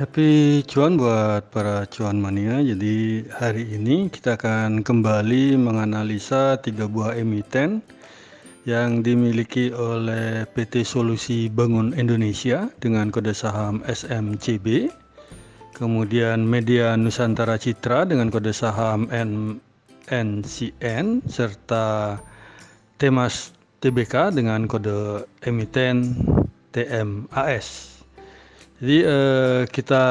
Happy cuan buat para cuan mania. Jadi hari ini kita akan kembali menganalisa 3 buah emiten yang dimiliki oleh PT Solusi Bangun Indonesia dengan kode saham SMCB, kemudian Media Nusantara Citra dengan kode saham NCN, serta Temas Tbk dengan kode emiten TMAS. Jadi kita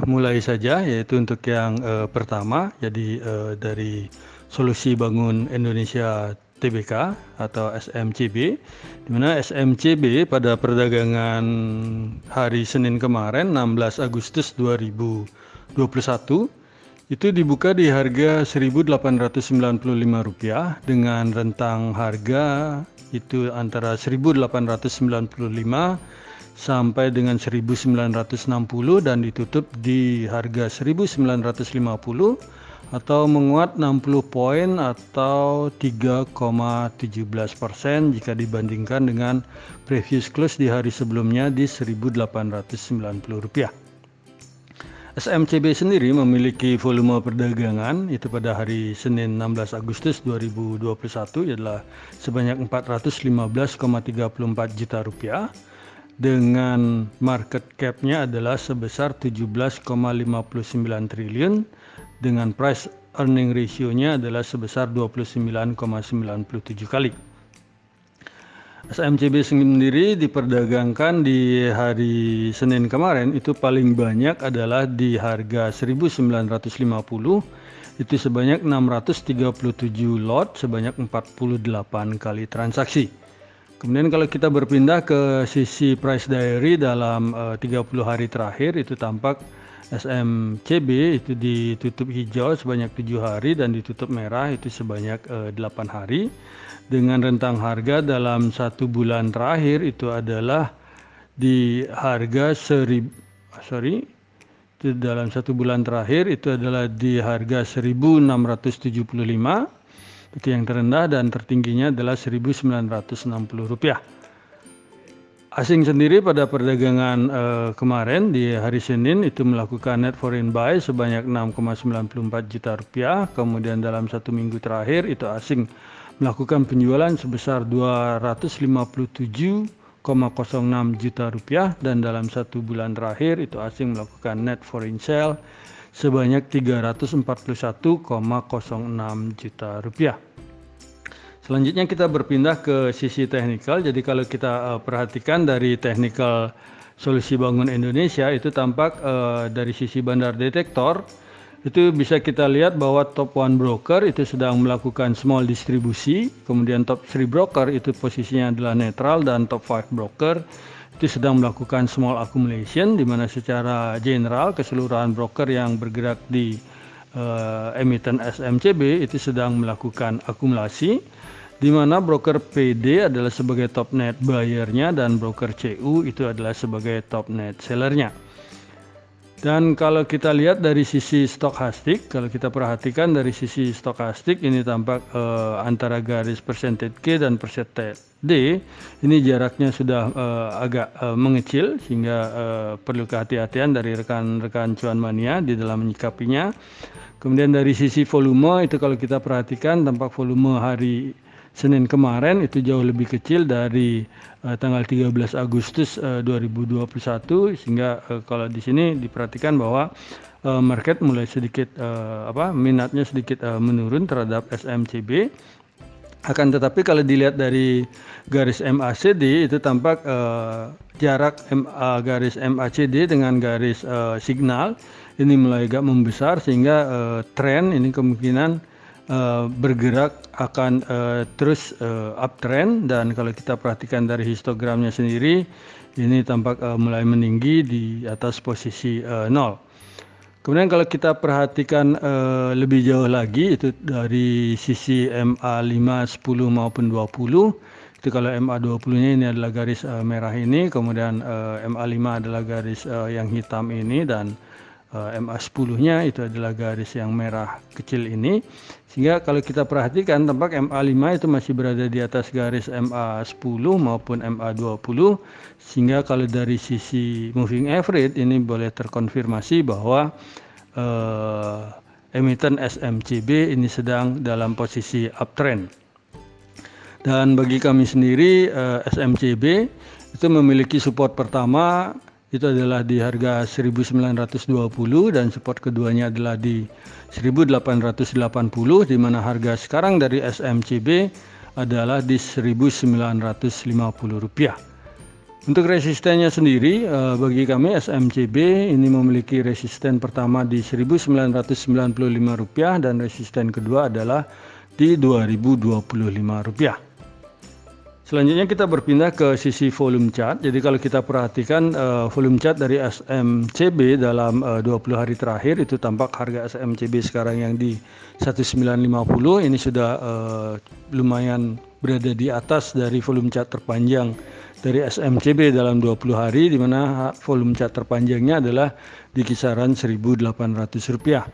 mulai saja, yaitu untuk yang pertama, jadi dari Solusi Bangun Indonesia Tbk atau SMCB, di mana SMCB pada perdagangan hari Senin kemarin 16 Agustus 2021 itu dibuka di harga Rp1.895 dengan rentang harga itu antara 1.895 sampai dengan 1.960 dan ditutup di harga 1.950 atau menguat 60 poin atau 3,17% jika dibandingkan dengan previous close di hari sebelumnya di Rp1.890. SMCB sendiri memiliki volume perdagangan itu pada hari Senin 16 Agustus 2021 adalah sebanyak Rp415,34 juta dengan market cap-nya adalah sebesar 17,59 triliun dengan price earning ratio-nya adalah sebesar 29,97 kali. SMCB sendiri diperdagangkan di hari Senin kemarin itu paling banyak adalah di harga 1.950 itu sebanyak 637 lot sebanyak 48 kali transaksi. Kemudian kalau kita berpindah ke sisi price diary dalam 30 hari terakhir itu tampak SMCB itu ditutup hijau sebanyak 7 hari dan ditutup merah itu sebanyak 8 hari. Dengan rentang harga dalam 1 bulan terakhir itu adalah di harga dalam 1 bulan terakhir itu adalah di harga 1.675. Itu yang terendah dan tertingginya adalah Rp1.960. Asing sendiri pada perdagangan kemarin di hari Senin itu melakukan net foreign buy sebanyak Rp6,94 juta. Kemudian dalam 1 minggu terakhir itu asing melakukan penjualan sebesar Rp257,06 juta dan dalam 1 bulan terakhir itu asing melakukan net foreign sale sebanyak Rp341,06 juta. Selanjutnya kita berpindah ke sisi teknikal. Jadi kalau kita perhatikan dari teknikal Solusi Bangun Indonesia itu tampak dari sisi bandar detektor itu bisa kita lihat bahwa top 1 broker itu sedang melakukan small distribusi, kemudian top 3 broker itu posisinya adalah netral dan top 5 broker itu sedang melakukan small accumulation, di mana secara general keseluruhan broker yang bergerak di emiten SMCB itu sedang melakukan akumulasi, di mana broker PD adalah sebagai top net buyer-nya dan broker CU itu adalah sebagai top net seller-nya. Dan kalau kita lihat dari sisi stokastik, kalau kita perhatikan dari sisi stokastik ini tampak antara garis percentage K dan percentage D ini jaraknya sudah agak mengecil sehingga perlu kehati-hatian dari rekan-rekan cuan mania di dalam menyikapinya. Kemudian dari sisi volume itu kalau kita perhatikan tampak volume hari Senin kemarin itu jauh lebih kecil dari tanggal 13 Agustus 2021 sehingga kalau di sini diperhatikan bahwa market mulai sedikit minatnya sedikit menurun terhadap SMCB. Akan tetapi kalau dilihat dari garis MACD itu tampak jarak garis MACD dengan garis signal ini mulai agak membesar sehingga tren ini kemungkinan bergerak akan terus uptrend, dan kalau kita perhatikan dari histogramnya sendiri ini tampak mulai meninggi di atas posisi 0. Kemudian kalau kita perhatikan lebih jauh lagi itu dari sisi MA5, 10 maupun 20 itu kalau MA20-nya ini adalah garis merah ini, kemudian MA5 adalah garis yang hitam ini, dan MA10-nya itu adalah garis yang merah kecil ini. Sehingga kalau kita perhatikan tampak MA5 itu masih berada di atas garis MA10 maupun MA20. Sehingga kalau dari sisi moving average ini boleh terkonfirmasi bahwa emiten SMCB ini sedang dalam posisi uptrend. Dan bagi kami sendiri SMCB itu memiliki support pertama itu adalah di harga 1920 dan support keduanya adalah di 1880, di mana harga sekarang dari SMCB adalah di 1950 rupiah. Untuk resistennya sendiri bagi kami SMCB ini memiliki resisten pertama di 1995 rupiah dan resisten kedua adalah di 2025 rupiah. Selanjutnya kita berpindah ke sisi volume chart. Jadi kalau kita perhatikan volume chart dari SMCB dalam 20 hari terakhir itu tampak harga SMCB sekarang yang di 1950 ini sudah lumayan berada di atas dari volume chart terpanjang dari SMCB dalam 20 hari, di mana volume chart terpanjangnya adalah di kisaran 1.800 rupiah.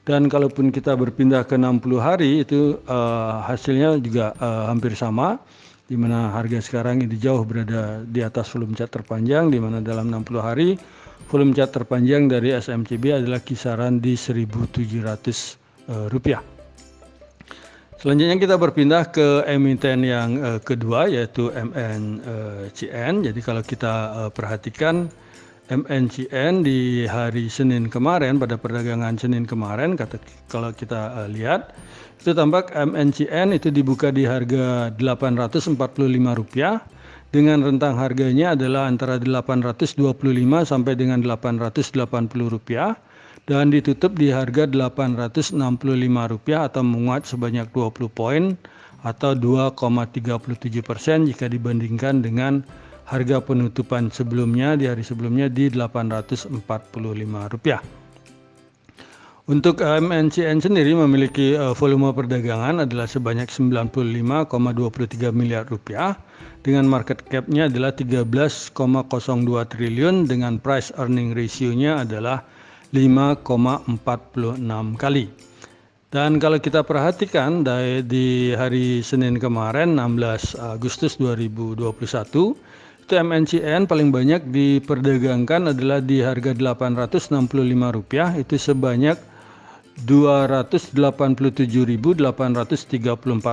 Dan kalaupun kita berpindah ke 60 hari itu hasilnya juga hampir sama, di mana harga sekarang ini jauh berada di atas volume chart terpanjang, di mana dalam 60 hari volume chart terpanjang dari SMCB adalah kisaran di 1.700 rupiah. Selanjutnya kita berpindah ke emiten yang kedua yaitu MNCN. Jadi kalau kita perhatikan MNCN di hari Senin kemarin, pada perdagangan Senin kemarin, kalau kita lihat itu tampak MNCN itu dibuka di harga Rp845 dengan rentang harganya adalah antara Rp825 sampai dengan Rp880 dan ditutup di harga Rp865 atau menguat sebanyak 20 poin atau 2,37% jika dibandingkan dengan harga penutupan sebelumnya di hari sebelumnya di Rp845. Untuk MNCN sendiri memiliki volume perdagangan adalah sebanyak 95,23 miliar rupiah dengan market cap-nya adalah 13,02 triliun dengan price earning ratio-nya adalah 5,46 kali. Dan kalau kita perhatikan di hari Senin kemarin 16 Agustus 2021 itu MNCN paling banyak diperdagangkan adalah di harga Rp865 itu sebanyak 287.834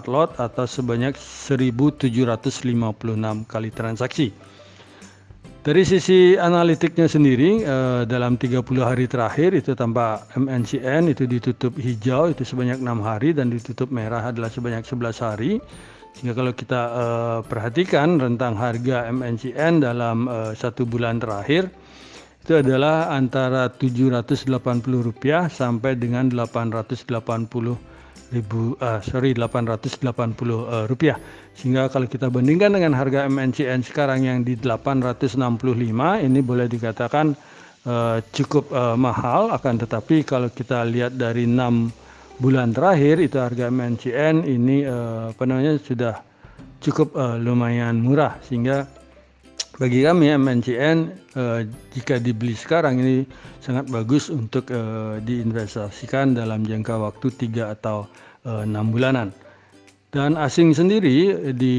lot atau sebanyak 1.756 kali transaksi. Dari sisi analitiknya sendiri dalam 30 hari terakhir itu tampak MNCN itu ditutup hijau itu sebanyak 6 hari dan ditutup merah adalah sebanyak 11 hari. Sehingga kalau kita perhatikan rentang harga MNCN dalam 1 bulan terakhir itu adalah antara Rp780 sampai dengan Rp880. Sehingga kalau kita bandingkan dengan harga MNCN sekarang yang di 865 ini boleh dikatakan cukup mahal, akan tetapi kalau kita lihat dari 6 bulan terakhir itu harga MNCN ini sudah cukup lumayan murah, sehingga bagi kami MNCN jika dibeli sekarang ini sangat bagus untuk diinvestasikan dalam jangka waktu 3 atau 6 bulanan. Dan asing sendiri di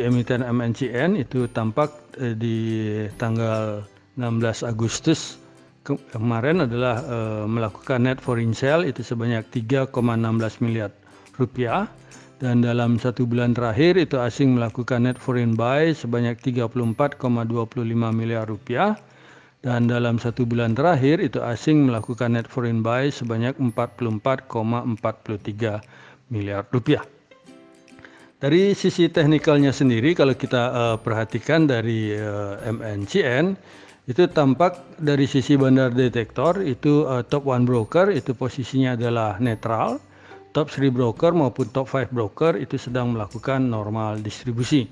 emiten MNCN itu tampak di tanggal 16 Agustus kemarin adalah melakukan net foreign sale itu sebanyak 3,16 miliar rupiah. Dan dalam 1 bulan terakhir itu asing melakukan net foreign buy sebanyak 34,25 miliar rupiah. Dan dalam 1 bulan terakhir itu asing melakukan net foreign buy sebanyak 44,43 miliar rupiah. Dari sisi teknikalnya sendiri kalau kita perhatikan dari MNCN itu tampak dari sisi bandar detektor itu top 1 broker itu posisinya adalah netral. Top 3 broker maupun top 5 broker itu sedang melakukan normal distribusi.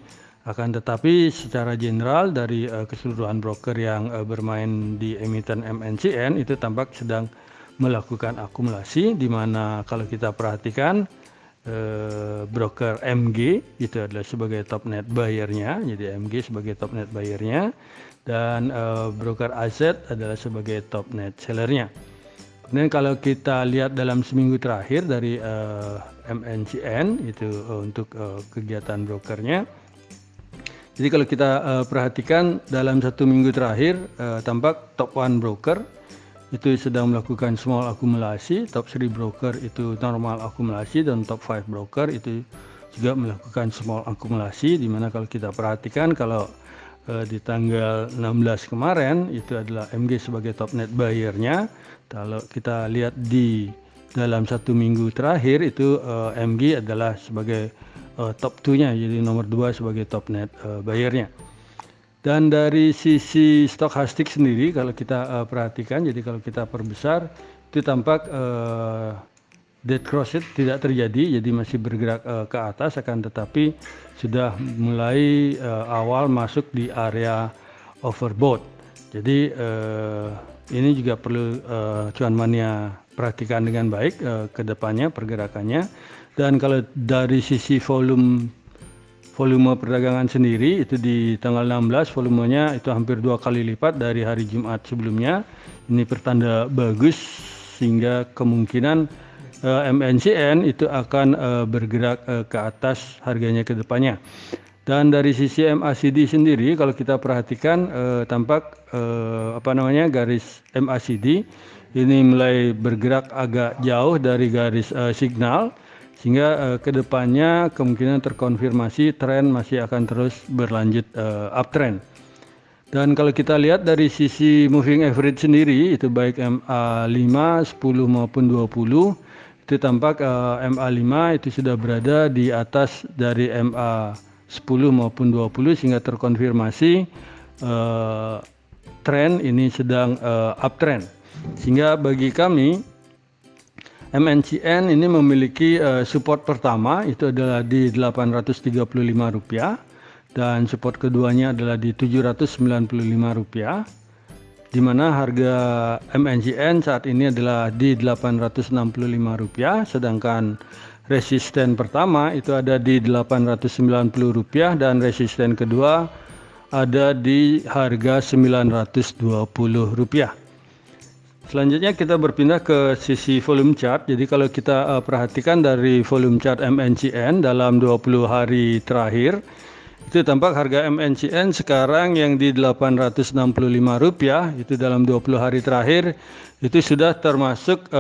Akan tetapi secara general dari keseluruhan broker yang bermain di emiten MNCN itu tampak sedang melakukan akumulasi, di mana kalau kita perhatikan broker MG itu adalah sebagai top net buyer-nya, jadi MG sebagai top net buyer-nya, dan broker AZ adalah sebagai top net seller-nya. Dan Kemudian kalau kita lihat dalam seminggu terakhir dari MNCN itu untuk kegiatan brokernya. Jadi kalau kita perhatikan dalam satu minggu terakhir tampak top 1 broker itu sedang melakukan small akumulasi, top 3 broker itu normal akumulasi, dan top 5 broker itu juga melakukan small akumulasi, di mana kalau kita perhatikan kalau di tanggal 16 kemarin itu adalah MG sebagai top net buyer-nya. Kalau kita lihat di dalam satu minggu terakhir itu MG adalah sebagai top 2-nya, jadi nomor 2 sebagai top net buyer-nya. Dan dari sisi stokastik sendiri kalau kita perhatikan, jadi kalau kita perbesar itu tampak dead cross tidak terjadi, jadi masih bergerak ke atas, akan tetapi sudah mulai awal masuk di area overbought. Jadi ini juga perlu cuan mania perhatikan dengan baik ke depannya pergerakannya. Dan kalau dari sisi volume perdagangan sendiri itu di tanggal 16 volumenya itu hampir 2 kali lipat dari hari Jumat sebelumnya. Ini pertanda bagus sehingga kemungkinan MNCN itu akan bergerak ke atas harganya ke depannya. Dan dari sisi MACD sendiri kalau kita perhatikan tampak garis MACD ini mulai bergerak agak jauh dari garis signal, sehingga ke depannya kemungkinan terkonfirmasi tren masih akan terus berlanjut uptrend. Dan kalau kita lihat dari sisi moving average sendiri itu baik MA5, 10 maupun 20 itu tampak MA5 itu sudah berada di atas dari MA10 maupun 20 sehingga terkonfirmasi tren ini sedang uptrend. Sehingga bagi kami MNCN ini memiliki support pertama itu adalah di Rp835 dan support keduanya adalah di Rp795, di mana harga MNCN saat ini adalah di Rp865, sedangkan resisten pertama itu ada di Rp890 dan resisten kedua ada di harga Rp920. Selanjutnya kita berpindah ke sisi volume chart. Jadi kalau kita perhatikan dari volume chart MNCN dalam 20 hari terakhir, itu tampak harga MNCN sekarang yang di Rp865 itu dalam 20 hari terakhir itu sudah termasuk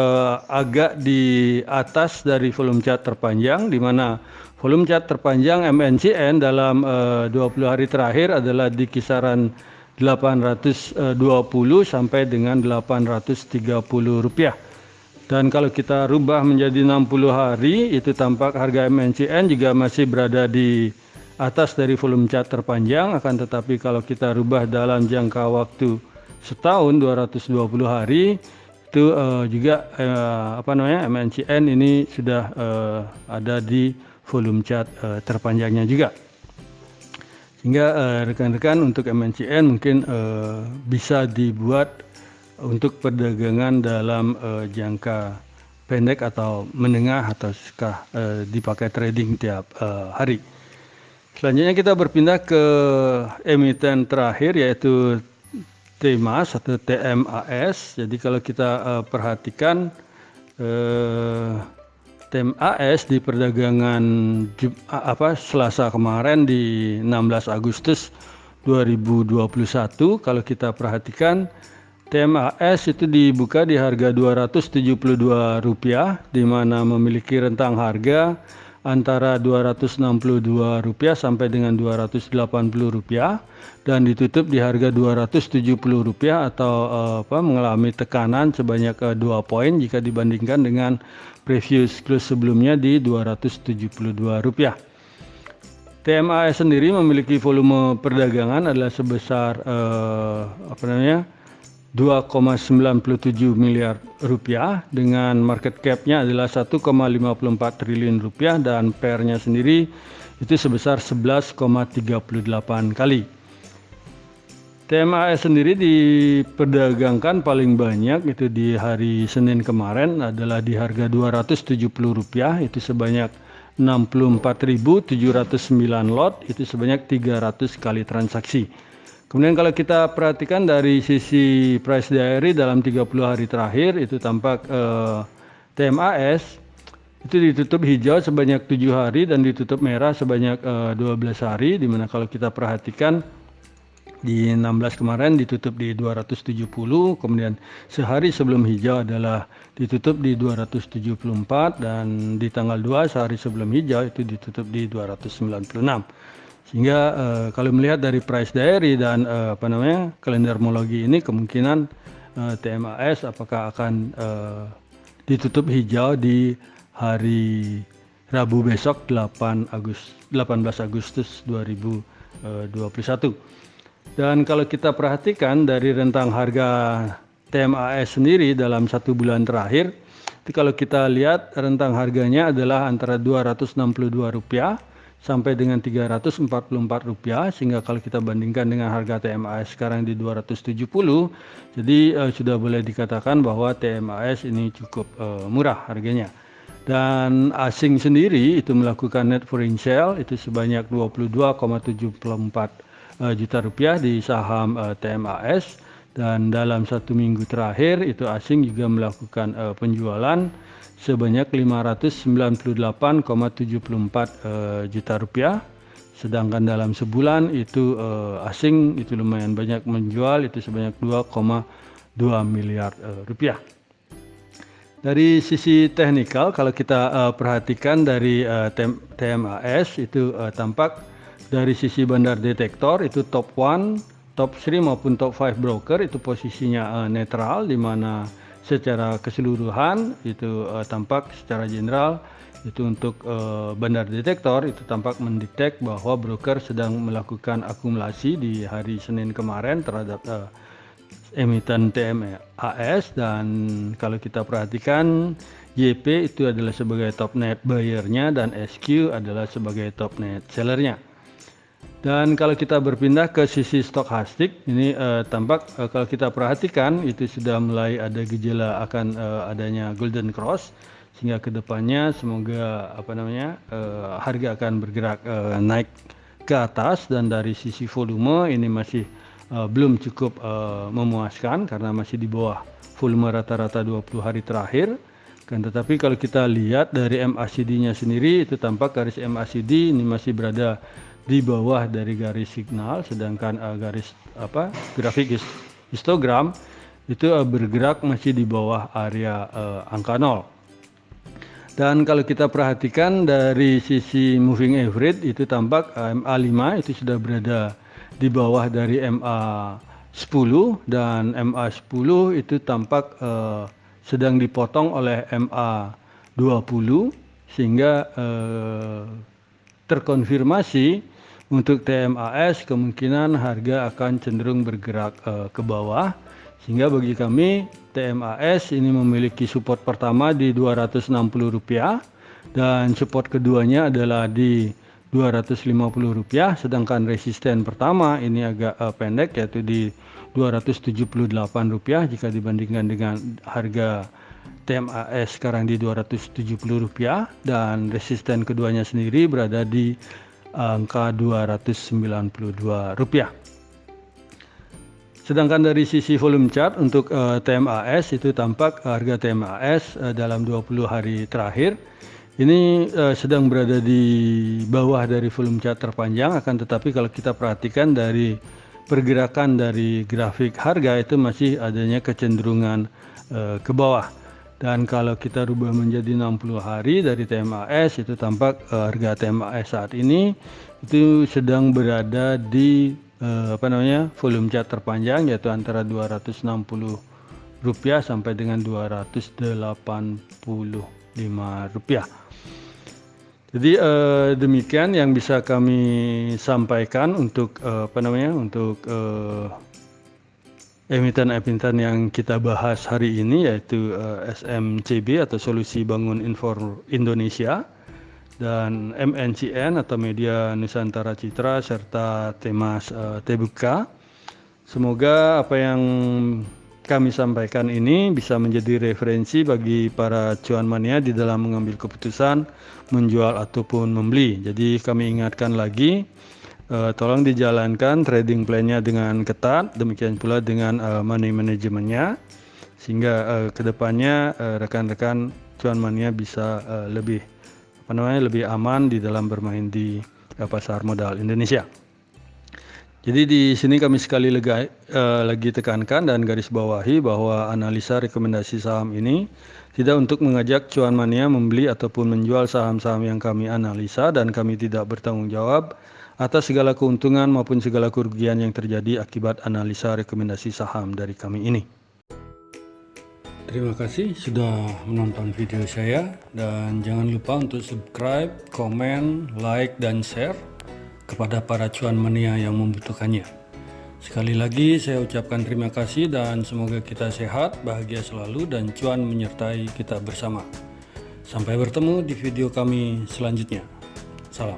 agak di atas dari volume chart terpanjang, di mana volume chart terpanjang MNCN dalam 20 hari terakhir adalah di kisaran Rp820 sampai dengan Rp830. Dan kalau kita rubah menjadi 60 hari itu tampak harga MNCN juga masih berada di atas dari volume chart terpanjang, akan tetapi kalau kita rubah dalam jangka waktu setahun 220 hari itu juga MNCN ini sudah ada di volume chart terpanjangnya juga. Sehingga rekan-rekan untuk MNCN mungkin bisa dibuat untuk perdagangan dalam jangka pendek atau menengah atau dipakai trading tiap hari. Selanjutnya kita berpindah ke emiten terakhir yaitu TMAS atau TMAS. Jadi kalau kita perhatikan TMAS di perdagangan Selasa kemarin di 16 Agustus 2021, kalau kita perhatikan TMAS itu dibuka di harga Rp272, di mana memiliki rentang harga antara Rp262 sampai dengan Rp280 dan ditutup di harga Rp270 atau mengalami tekanan sebanyak 2 poin jika dibandingkan dengan previous close sebelumnya di Rp272. TMAS sendiri memiliki volume perdagangan adalah sebesar 2,97 miliar rupiah dengan market cap-nya adalah 1,54 triliun rupiah dan PER-nya sendiri itu sebesar 11,38 kali. TMAS sendiri diperdagangkan paling banyak itu di hari Senin kemarin adalah di harga Rp270 itu sebanyak 64.709 lot, itu sebanyak 300 kali transaksi. Kemudian kalau kita perhatikan dari sisi price diary dalam 30 hari terakhir itu tampak TMAS itu ditutup hijau sebanyak 7 hari dan ditutup merah sebanyak 12 hari, dimana kalau kita perhatikan di 16 kemarin ditutup di 270, kemudian sehari sebelum hijau adalah ditutup di 274 dan di tanggal 2 sehari sebelum hijau itu ditutup di 296. Sehingga kalau melihat dari price diary dan kalendermologi ini, kemungkinan TMAS apakah akan ditutup hijau di hari Rabu besok 18 Agustus 2021. Dan kalau kita perhatikan dari rentang harga TMAS sendiri dalam 1 bulan terakhir, itu kalau kita lihat rentang harganya adalah antara Rp262 sampai dengan Rp344, sehingga kalau kita bandingkan dengan harga TMAS sekarang di 270, jadi sudah boleh dikatakan bahwa TMAS ini cukup murah harganya. Dan asing sendiri itu melakukan net foreign sale itu sebanyak Rp22,74 juta di saham TMAS, dan dalam 1 minggu terakhir itu asing juga melakukan penjualan sebanyak Rp598,74 juta, sedangkan dalam sebulan itu asing itu lumayan banyak menjual, itu sebanyak Rp2,2 miliar. Dari sisi teknikal, kalau kita perhatikan dari TMAS itu tampak dari sisi bandar detektor itu top 1, top 3 maupun top 5 broker itu posisinya netral, di mana secara keseluruhan itu tampak secara general itu untuk bandar detektor itu tampak mendetek bahwa broker sedang melakukan akumulasi di hari Senin kemarin terhadap emiten TMAS, dan kalau kita perhatikan YP itu adalah sebagai top net buyer-nya dan SQ adalah sebagai top net seller-nya. Dan kalau kita berpindah ke sisi stokastik, ini tampak kalau kita perhatikan itu sudah mulai ada gejala akan adanya golden cross, sehingga kedepannya semoga harga akan bergerak naik ke atas, dan dari sisi volume ini masih belum cukup memuaskan karena masih di bawah volume rata-rata 20 hari terakhir. Kan tetapi kalau kita lihat dari MACD-nya sendiri itu tampak garis MACD ini masih berada di bawah dari garis signal, sedangkan garis grafik histogram itu bergerak masih di bawah area angka 0. Dan kalau kita perhatikan dari sisi moving average itu tampak MA5 itu sudah berada di bawah dari MA10, dan MA10 itu tampak sedang dipotong oleh MA20, sehingga terkonfirmasi untuk TMAS kemungkinan harga akan cenderung bergerak ke bawah, sehingga bagi kami TMAS ini memiliki support pertama di Rp260 dan support keduanya adalah di Rp250, sedangkan resisten pertama ini agak pendek yaitu di Rp278 jika dibandingkan dengan harga TMAS sekarang di Rp270, dan resisten keduanya sendiri berada di angka Rp292. Sedangkan dari sisi volume chart untuk TMAS itu tampak harga TMAS dalam 20 hari terakhir ini sedang berada di bawah dari volume chart terpanjang, akan tetapi kalau kita perhatikan dari pergerakan dari grafik harga itu masih adanya kecenderungan ke bawah. Dan kalau kita rubah menjadi 60 hari dari TMAS itu tampak harga TMAS saat ini itu sedang berada di volume chart terpanjang, yaitu antara Rp260 sampai dengan Rp285. Jadi demikian yang bisa kami sampaikan untuk emiten-emiten yang kita bahas hari ini, yaitu SMCB atau Solusi Bangun Indonesia, dan MNCN atau Media Nusantara Citra, serta Temas Tbk. Semoga apa yang kami sampaikan ini bisa menjadi referensi bagi para cuan mania di dalam mengambil keputusan menjual ataupun membeli. Jadi kami ingatkan lagi, tolong dijalankan trading plan-nya dengan ketat, demikian pula dengan money manajemennya, sehingga kedepannya rekan-rekan cuan mania bisa lebih aman di dalam bermain di pasar modal Indonesia. Jadi di sini kami sekali lagi tekankan dan garis bawahi bahwa analisa rekomendasi saham ini tidak untuk mengajak cuan mania membeli ataupun menjual saham-saham yang kami analisa, dan kami tidak bertanggung jawab atas segala keuntungan maupun segala kerugian yang terjadi akibat analisa rekomendasi saham dari kami ini. Terima kasih sudah menonton video saya, dan jangan lupa untuk subscribe, komen, like, dan share kepada para cuan mania yang membutuhkannya. Sekali lagi saya ucapkan terima kasih dan semoga kita sehat, bahagia selalu, dan cuan menyertai kita bersama. Sampai bertemu di video kami selanjutnya. Salam.